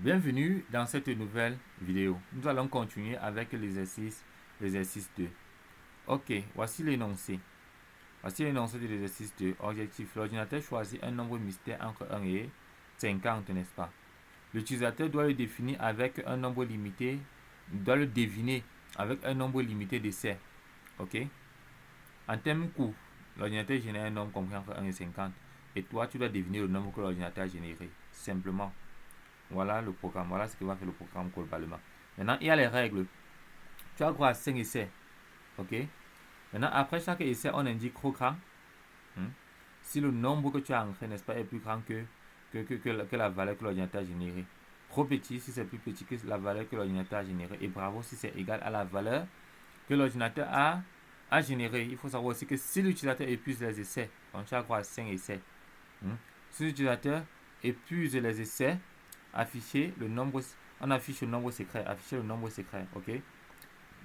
Bienvenue dans cette nouvelle vidéo. Nous allons continuer avec l'exercice 2. Ok, voici l'énoncé. Voici l'énoncé de l'exercice 2. Objectif. L'ordinateur choisit un nombre mystère entre 1 et 50, n'est-ce pas? L'utilisateur doit le définir avec un nombre limité, doit le deviner avec un nombre limité d'essais. Ok? En termes courts, l'ordinateur génère un nombre compris entre 1 et 50. Et toi, tu dois deviner le nombre que l'ordinateur a généré. Simplement. Voilà le programme. Voilà ce que va faire le programme globalement. Maintenant, il y a les règles. Tu as droit à 5 essais. Ok? Maintenant, après chaque essai, on indique trop grand. Hmm? Si le nombre que tu as ancré, n'est-ce pas, est plus grand que la valeur que l'ordinateur a générée. Trop petit si c'est plus petit que la valeur que l'ordinateur a générée. Et bravo si c'est égal à la valeur que l'ordinateur a générée. Il faut savoir aussi que si l'utilisateur épuise les essais, donc tu as droit à 5 essais. Si l'utilisateur épuise les essais, afficher le nombre, on affiche le nombre secret, afficher le nombre secret, ok.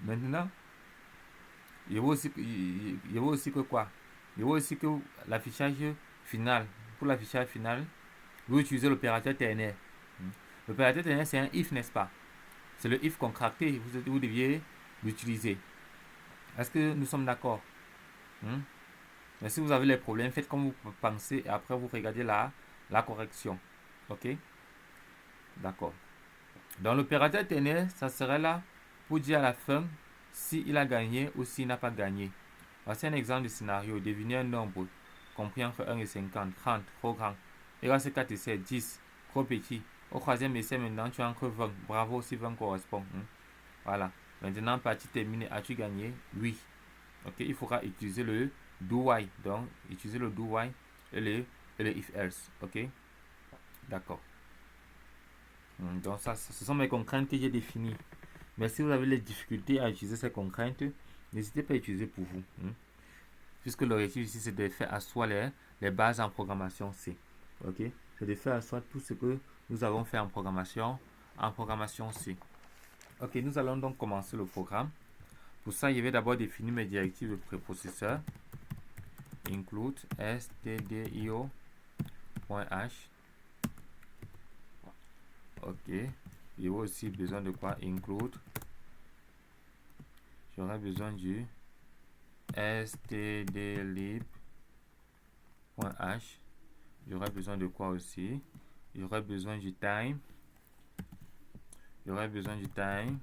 Maintenant, il y a aussi que quoi, il y a aussi que l'affichage final, pour l'affichage final, vous utilisez l'opérateur ternaire. L'opérateur ternaire, c'est un if, n'est-ce pas? C'est le if contracté, vous deviez l'utiliser. Est-ce que nous sommes d'accord? Mais si vous avez les problèmes, faites comme vous pensez et après vous regardez la correction. Ok? D'accord. Dans l'opérateur ternaire, ça serait là pour dire à la fin s'il a gagné ou s'il n'a pas gagné. Voici un exemple de scénario. Devinez un nombre compris entre 1 et 50, 30, trop grand. Et là, c'est 4 essais, 10, trop petit. Au troisième essai, maintenant, tu as entre 20. Bravo si 20 correspond. Voilà. Maintenant, partie terminée. As-tu gagné? Oui. Ok, il faudra utiliser le do while. Donc, utiliser le do while et le if else. Ok, d'accord. Donc, ça, ce sont mes contraintes que j'ai définies. Mais si vous avez des difficultés à utiliser ces contraintes, n'hésitez pas à utiliser pour vous. Puisque l'objectif ici, c'est de faire asseoir les bases en programmation C. Ok, c'est de faire asseoir tout ce que nous avons fait en programmation C. Ok, nous allons donc commencer le programme. Pour ça, je vais d'abord définir mes directives de préprocesseur. Include stdio.h. Ok, j'ai aussi besoin de quoi? Include. J'aurai besoin du stdlib.h. J'aurai besoin de quoi aussi? J'aurai besoin du time. J'aurai besoin du time.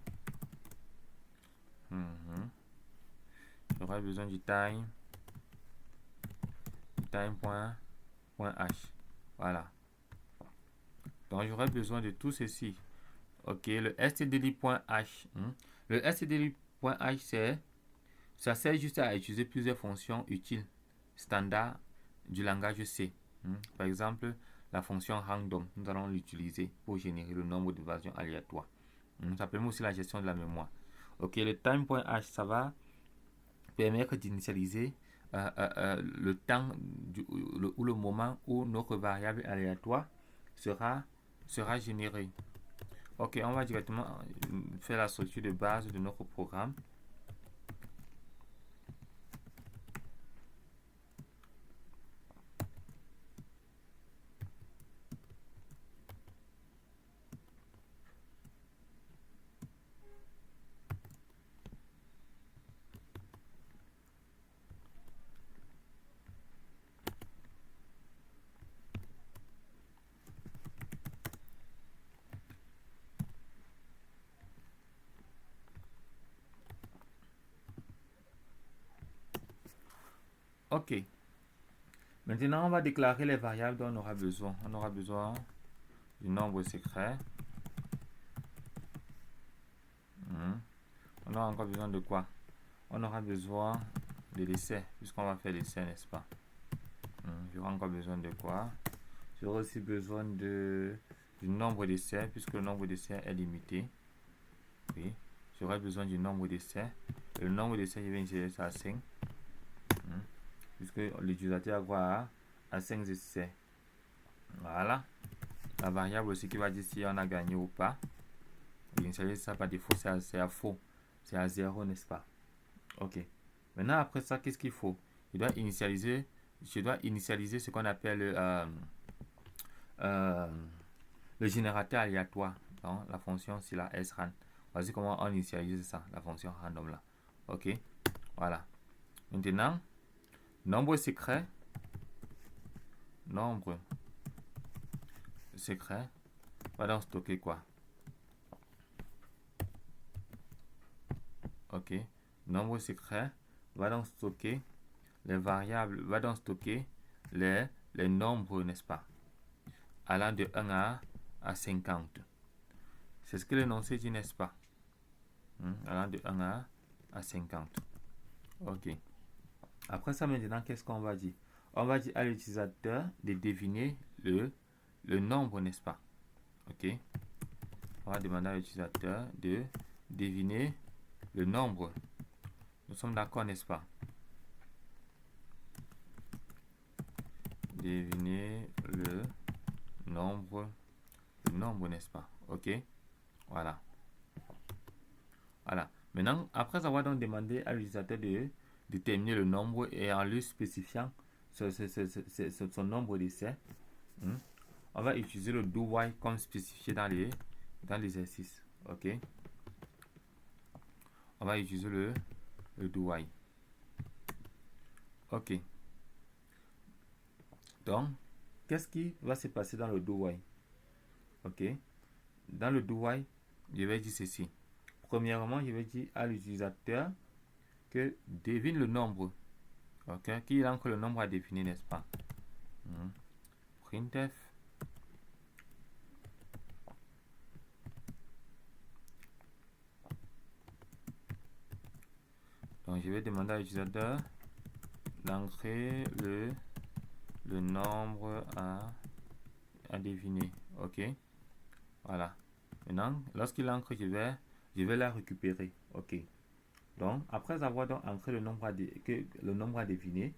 J'aurai besoin du time. Time.h. Voilà. Donc j'aurai besoin de tout ceci. Ok, le stdlib.h. Le stdlib.h, ça sert juste à utiliser plusieurs fonctions utiles standards du langage C. Par exemple, la fonction random, nous allons l'utiliser pour générer le nombre de versions aléatoires. Ça permet aussi la gestion de la mémoire. Ok, le time.h, ça va permettre d'initialiser le temps ou le moment où notre variable aléatoire sera générée. Ok, on va directement faire la structure de base de notre programme. Ok. Maintenant, on va déclarer les variables dont on aura besoin. On aura besoin du nombre secret. On aura encore besoin de quoi? On aura besoin de l'essai, puisqu'on va faire l'essai, n'est-ce pas? J'aurai encore besoin de quoi? J'aurai aussi besoin du nombre d'essais, puisque le nombre d'essais est limité. Oui. J'aurai besoin du nombre d'essais. Le nombre d'essais, je vais insérer ça à 5. Puisque l'utilisateur a droit à 5 essais. Voilà. La variable aussi qui va dire si on a gagné ou pas. Initialiser ça par défaut, c'est à faux. C'est à 0, n'est-ce pas? Ok. Maintenant, après ça, qu'est-ce qu'il faut? Je dois initialiser ce qu'on appelle le générateur aléatoire. Donc, la fonction, c'est la sRAN. Voici comment on initialise ça, la fonction random là. Ok, voilà. Maintenant, nombre secret va donc stocker quoi? Ok, nombre secret va donc stocker les variables, va donc stocker les nombres, n'est-ce pas, allant de 1 à 50. C'est ce que l'énoncé dit, n'est-ce pas? Allant de 1 à 50. Ok. Après ça, maintenant, qu'est-ce qu'on va dire? On va dire à l'utilisateur de deviner le nombre, n'est-ce pas? Ok. On va demander à l'utilisateur de deviner le nombre. Nous sommes d'accord, n'est-ce pas? Deviner le nombre, n'est-ce pas? Ok. Voilà. Voilà. Maintenant, après avoir donc demandé à l'utilisateur de déterminer le nombre et en lui spécifiant son nombre d'essais, on va utiliser le do while comme spécifié dans l'exercice. Ok. On va utiliser le do while. Ok. Donc, qu'est-ce qui va se passer dans le do while? Ok. Dans le do while, je vais dire ceci. Premièrement, je vais dire à l'utilisateur que devine le nombre. Ok. Qu'il entre le nombre à définir, n'est-ce pas? Printf. Donc, je vais demander à l'utilisateur d'entrer le nombre à deviner. Ok. Voilà. Maintenant, lorsqu'il entre, je vais la récupérer. Ok. Donc, après avoir donc entré le nombre à deviner,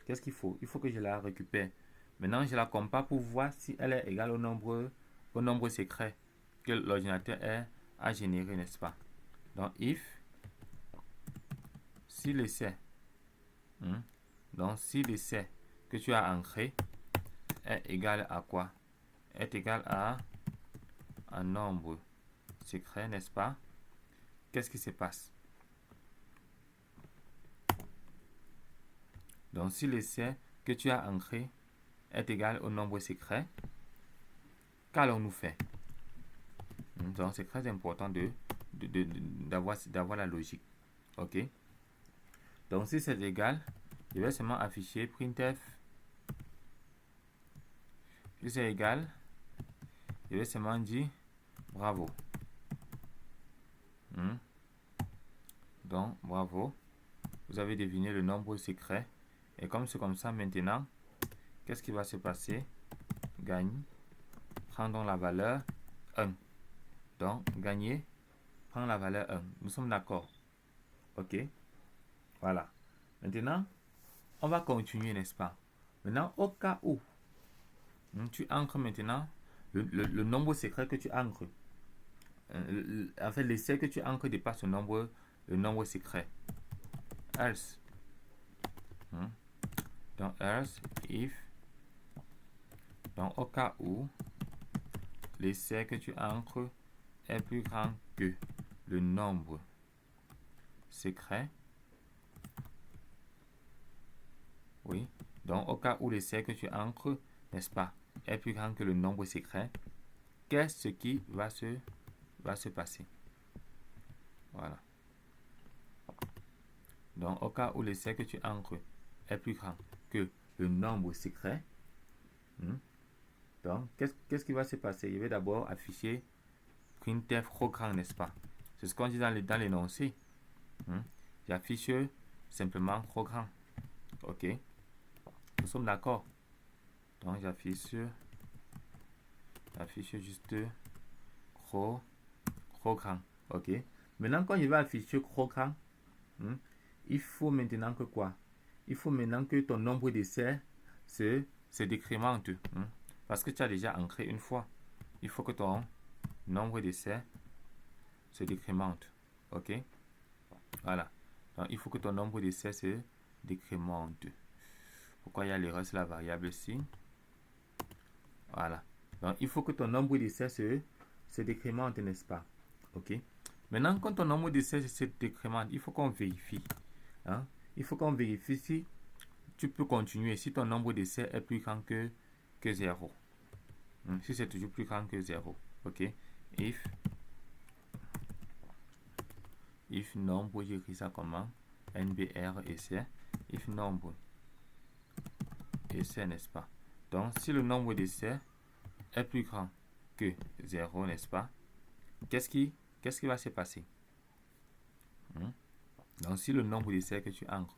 qu'est-ce qu'il faut? Il faut que je la récupère. Maintenant, je la compare pour voir si elle est égale au nombre secret que l'ordinateur a généré, n'est-ce pas? Donc, if, si l'essai, donc si l'essai que tu as ancré est égal à quoi? Est égal à un nombre secret, n'est-ce pas? Qu'est-ce qui se passe? Donc, si l'essai que tu as ancré est égal au nombre secret, qu'allons-nous faire? Donc, c'est très important d'avoir la logique. Ok? Donc, si c'est égal, je vais seulement afficher printf. Si c'est égal, je vais seulement dire bravo. Donc, bravo. Vous avez deviné le nombre secret. Et comme c'est comme ça maintenant, qu'est-ce qui va se passer? Gagne. Prends la valeur 1. Donc, gagner, prends la valeur 1. Nous sommes d'accord. Ok? Voilà. Maintenant, on va continuer, n'est-ce pas? Maintenant, au cas où tu ancres maintenant le nombre secret que tu ancres. En fait, l'essai que tu ancres dépasse le nombre secret. Else. Donc, else, if. Donc, au cas où l'essai que tu ancres est plus grand que le nombre secret. Oui. Donc, au cas où l'essai que tu ancres, n'est-ce pas, est plus grand que le nombre secret, qu'est-ce qui va se passer? Voilà. Donc, au cas où l'essai que tu ancres est plus grand que le nombre secret, donc, qu'est-ce qui va se passer? Je vais d'abord afficher printf trop grand, n'est-ce pas? C'est ce qu'on dit dans l'énoncé. J'affiche simplement trop grand. Ok. Nous sommes d'accord. Donc, j'affiche juste trop grand. Ok. Maintenant, quand je vais afficher trop grand, il faut maintenant que quoi? Il faut maintenant que ton nombre d'essais se décrémente. Parce que tu as déjà ancré une fois. Il faut que ton nombre d'essais se décrémente. Ok. Voilà. Donc, il faut que ton nombre d'essais se décrémente. Pourquoi il y a l'erreur sur la variable ici? Voilà. Donc, il faut que ton nombre d'essais se décrémente, n'est-ce pas? OK. Maintenant, quand ton nombre d'essais se décrémente, il faut qu'on vérifie. Hein? Il faut qu'on vérifie si tu peux continuer, si ton nombre d'essais est plus grand que 0. Si c'est toujours plus grand que 0. OK. If nombre, j'écris ça comment? NBR essai. If nombre essai, n'est-ce pas? Donc, si le nombre d'essais est plus grand que 0, n'est-ce pas? Qu'est-ce qui va se passer? Donc, si le nombre d'essais que tu encres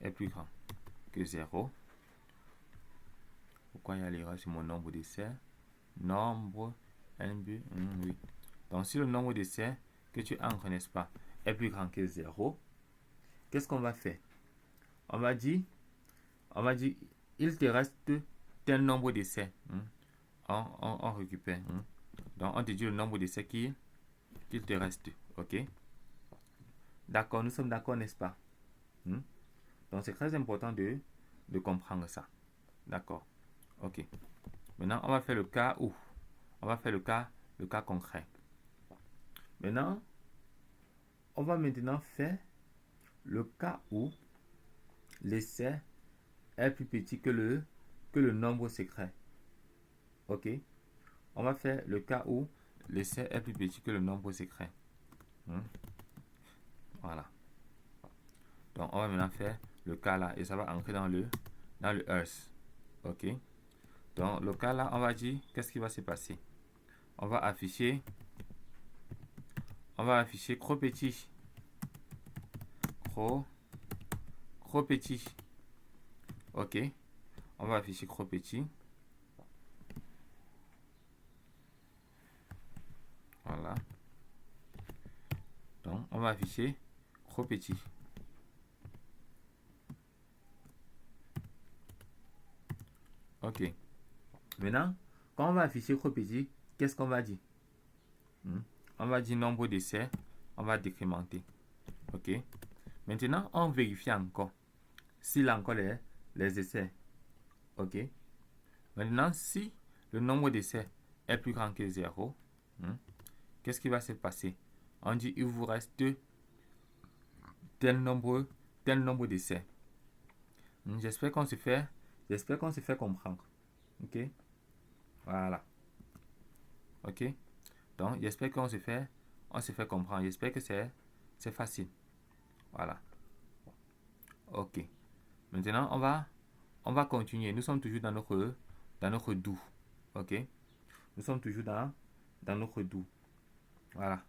est plus grand que 0, pourquoi il y a l'erreur sur mon nombre d'essais? Nombre NB, oui. Donc, si le nombre d'essais que tu encres, n'est-ce pas, est plus grand que 0, qu'est-ce qu'on va faire? On va dire, il te reste tel nombre d'essais. On récupère. Donc, on te dit le nombre d'essais qu'il te reste. OK? D'accord, nous sommes d'accord, n'est-ce pas? Donc, c'est très important de comprendre ça. D'accord. OK. Maintenant, on va faire le cas où? On va faire le cas concret. Maintenant, on va maintenant faire le cas où l'essai est plus petit que le nombre secret. OK? On va faire le cas où l'essai est plus petit que le nombre secret. Voilà. Donc, on va maintenant faire le cas là et ça va entrer dans le else. OK? Donc, le cas là, on va dire, qu'est-ce qui va se passer? On va afficher trop petit. Trop petit. OK? On va afficher trop petit. Voilà. Donc, on va afficher trop petit. OK. Maintenant, quand on va afficher trop petit, qu'est-ce qu'on va dire? On va dire nombre d'essais. On va décrémenter. OK. Maintenant, on vérifie encore s'il a encore les essais. OK. Maintenant, si le nombre d'essais est plus grand que 0, qu'est-ce qui va se passer? On dit il vous reste tel nombre d'essais. J'espère qu'on se fait comprendre. OK? Voilà. OK? Donc, j'espère qu'on se fait comprendre. J'espère que c'est facile. Voilà. OK. Maintenant, on va continuer. Nous sommes toujours dans notre do. OK? Nous sommes toujours dans notre do. Voilà.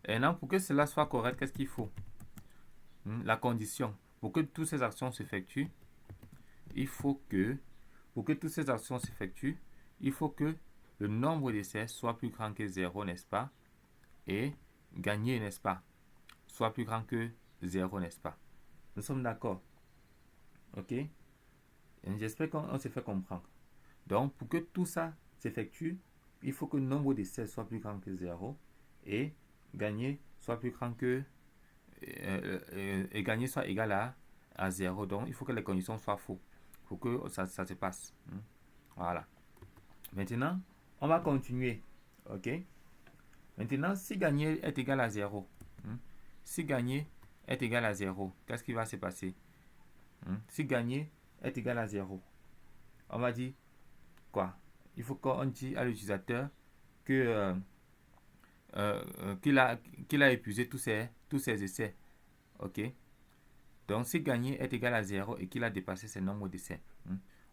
Et maintenant, pour que cela soit correct, qu'est-ce qu'il faut? La condition. Pour que toutes ces actions s'effectuent, il faut que, le nombre d'essais soit plus grand que 0, n'est-ce pas? Et gagner, n'est-ce pas? Soit plus grand que 0, n'est-ce pas? Nous sommes d'accord. OK? J'espère qu'on se fait comprendre. Donc, pour que tout ça s'effectue, il faut que le nombre d'essais soit plus grand que 0 et gagner soit plus grand que et gagner soit égal à 0. Donc, il faut que les conditions soient fausses pour que ça se passe. Voilà. Maintenant, on va continuer. OK? Maintenant, si gagner est égal à 0, si gagner est égal à 0, qu'est-ce qui va se passer? Si gagner est égal à 0, on va dire quoi? Il faut qu'on dise à l'utilisateur que qu'il a épuisé tous ses essais. OK? Donc, si gagner est égal à 0 et qu'il a dépassé ses nombres d'essais,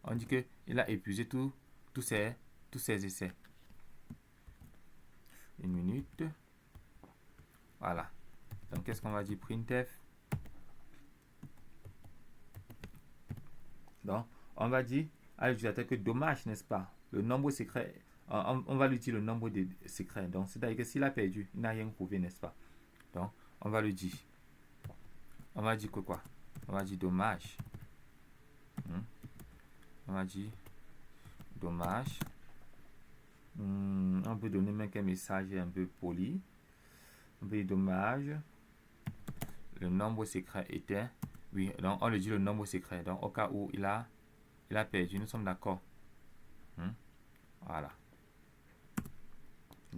on dit qu'il a épuisé tous ses essais. Une minute. Voilà. Donc, qu'est-ce qu'on va dire? Printf. Donc, on va dire à l'utilisateur que dommage, n'est-ce pas? Le nombre secret, on va lui dire le nombre de secrets. Donc, c'est-à-dire que s'il a perdu, il n'a rien prouvé, n'est-ce pas? Donc, on va lui dire. On va dire que quoi? On va dire dommage. On va dire dommage. On peut donner même un message un peu poli. On peut dire dommage. Le nombre secret était. Oui, donc on lui dit le nombre secret. Donc, au cas où il a perdu, nous sommes d'accord. Voilà.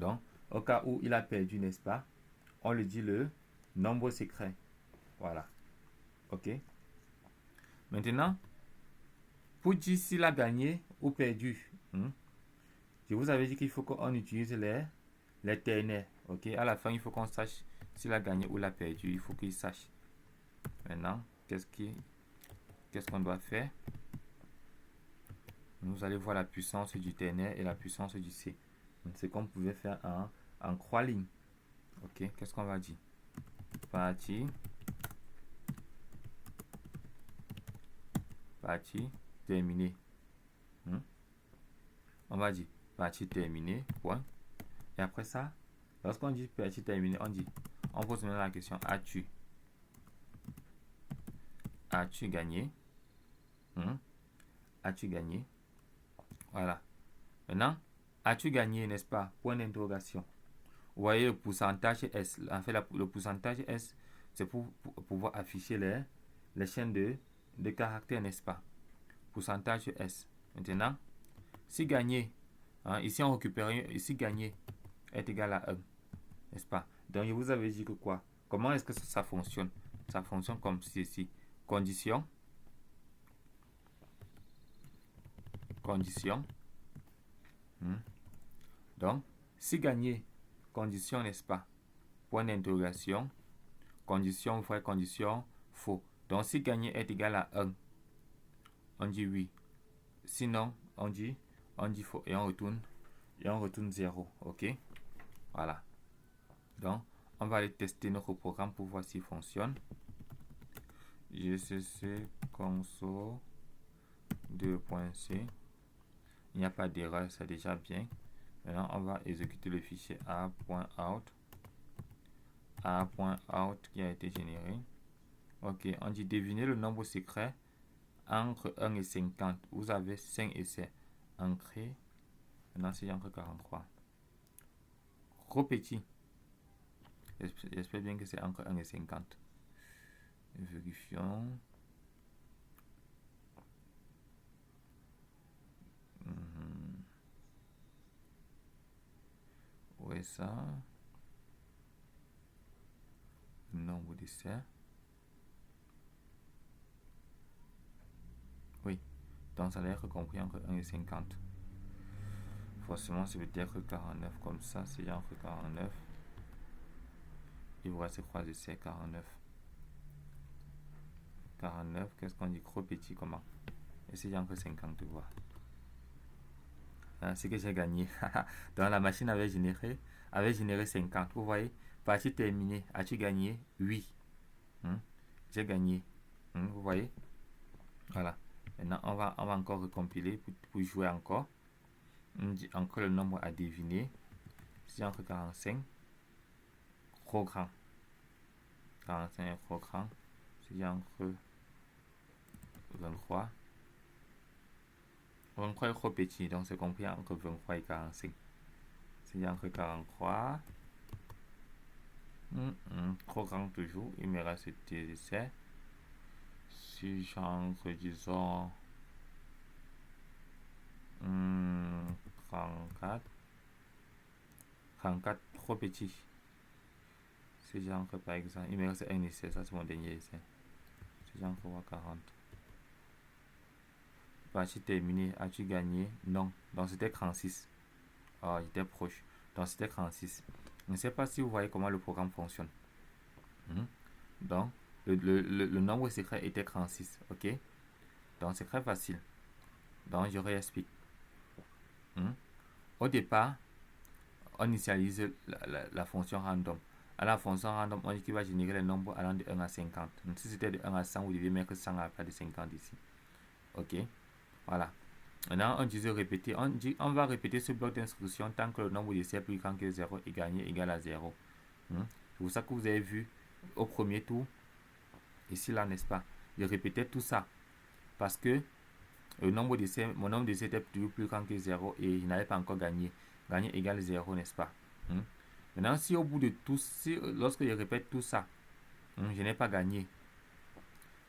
Donc, au cas où il a perdu, n'est-ce pas, on lui dit le nombre secret. Voilà. OK. Maintenant, pour dire s'il a gagné ou perdu, je vous avais dit qu'il faut qu'on utilise les ternaires. OK. À la fin, il faut qu'on sache s'il a gagné ou l'a perdu. Il faut qu'il sache. Maintenant, qu'est-ce qu'on doit faire? Vous allez voir la puissance du ternaire et la puissance du C. C'est comme vous pouvez faire en 3 lignes. OK. Qu'est-ce qu'on va dire? Partie terminée. On va dire partie terminée, point. Et après ça, lorsqu'on dit partie terminée, on pose maintenant la question, as-tu gagné? As-tu gagné? Voilà. Maintenant, as-tu gagné, n'est-ce pas? Point d'interrogation. Vous voyez le pourcentage S. En fait, le pourcentage S, c'est pour pouvoir afficher les chaînes de caractères, n'est-ce pas? Pourcentage S. Maintenant, si gagné, ici on récupère, ici gagné est égal à 1, n'est-ce pas? Donc, je vous avais dit que quoi? Comment est-ce que ça fonctionne? Ça fonctionne comme ceci. Condition. Donc, si gagné, condition, n'est-ce pas? Point d'interrogation. Condition vraie, condition faux. Donc, si gagné est égal à 1, on dit oui. Sinon, on dit faux. Et on retourne 0. OK? Voilà. Donc, on va aller tester notre programme pour voir s'il fonctionne. GCC console 2.c. Il n'y a pas d'erreur, c'est déjà bien. Maintenant, on va exécuter le fichier a.out. A.out qui a été généré. OK, on dit deviner le nombre secret entre 1 et 50. Vous avez 5 essais. Ancré. Maintenant, c'est entre 43. Trop petit. J'espère bien que c'est entre 1 et 50. Vérifions. Où est ça? Le nombre d'essais. Oui. Donc, ça va être compris entre 1 et 50. Forcément, ça veut dire que 49 comme ça, c'est entre 49. Il vous reste 3 essais, 49. 49, qu'est-ce qu'on dit? Trop petit, comment? Essayez entre 50 de voir. C'est que j'ai gagné. Donc la machine avait généré 50. Vous voyez, partie terminée. As-tu gagné? Oui. J'ai gagné. Vous voyez? Voilà. Maintenant, on va encore recompiler pour jouer encore. On dit encore le nombre à deviner. C'est entre 45. Trop grand. 45 est trop grand. C'est entre 23. 23 est trop petit, donc c'est compris entre 23 et 45. C'est entre 43. Trop grand toujours. Il me reste des essais. Si j'entre, disons, 34. 34, trop petit. Si j'entre par exemple, il me reste un essai, ça c'est mon dernier essai. Si j'entre 40. Partie terminée, as-tu gagné? Non. Donc c'était 36. Oh, j'étais proche. Donc c'était 36. Je ne sais pas si vous voyez comment le programme fonctionne. Donc, le nombre secret était 36. OK? Donc c'est très facile. Donc je réexplique. Au départ, on initialise la fonction random. À la fonction random, on dit qu'il va générer les nombres allant de 1 à 50. Donc si c'était de 1 à 100, vous devez mettre 100 à la place de 50 ici. OK? Voilà. Maintenant, on dit répéter. On va répéter ce bloc d'instruction tant que le nombre d'essais plus grand que 0 est gagné égal à 0. C'est pour ça que vous avez vu au premier tour, ici là, n'est-ce pas? Je répétais tout ça parce que mon nombre d'essais était toujours plus grand que 0 et il n'avait pas encore gagné. Gagné égale 0, n'est-ce pas? Maintenant, si au bout de tout, lorsque je répète tout ça, je n'ai pas gagné,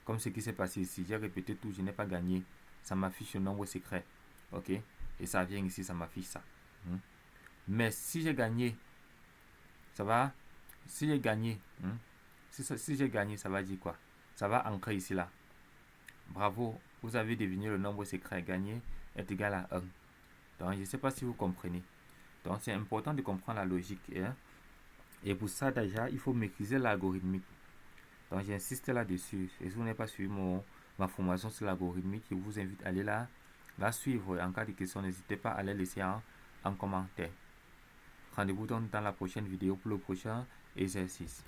comme ce qui s'est passé ici, j'ai répété tout, je n'ai pas gagné, ça m'affiche le nombre secret. OK? Et ça vient ici, ça m'affiche ça. Mais si j'ai gagné, ça va, si j'ai gagné, si j'ai gagné, ça va dire quoi? Ça va ancrer ici là. Bravo, vous avez deviné le nombre secret. Gagner est égal à 1. Donc, je ne sais pas si vous comprenez. Donc, c'est important de comprendre la logique. Hein? Et pour ça, déjà, il faut maîtriser l'algorithmique. Donc, j'insiste là-dessus. Et si vous n'avez pas suivi ma formation sur l'algorithmique, je vous invite à aller là, la suivre. Et en cas de question, n'hésitez pas à les laisser en commentaire. Rendez-vous donc dans la prochaine vidéo pour le prochain exercice.